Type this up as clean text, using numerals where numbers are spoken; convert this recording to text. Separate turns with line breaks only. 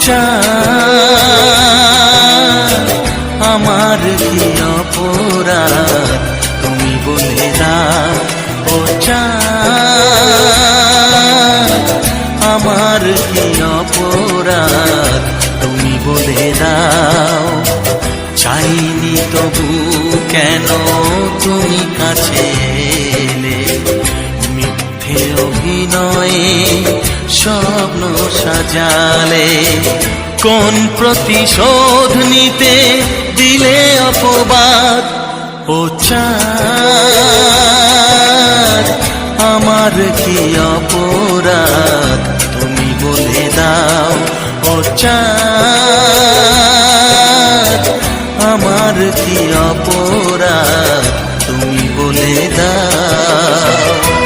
চাঁদ আমার কি অপরাধ তুমি বলে দাও। ও চাঁদ আমার কি অপরাধ তুমি বলে দাও। চাইনি তবু কেন তুমি কাছে এলে, মিথ্যে অভিনয়ে স্বপ্ন সাজালে। কোন প্রতিশোধ নিতে দিলে অপবাদ। ও চাঁদ আমার কি অপরাধ তুমি বলে দাও। ও চাঁদ আমার কি অপরাধ তুমি বলে দাও।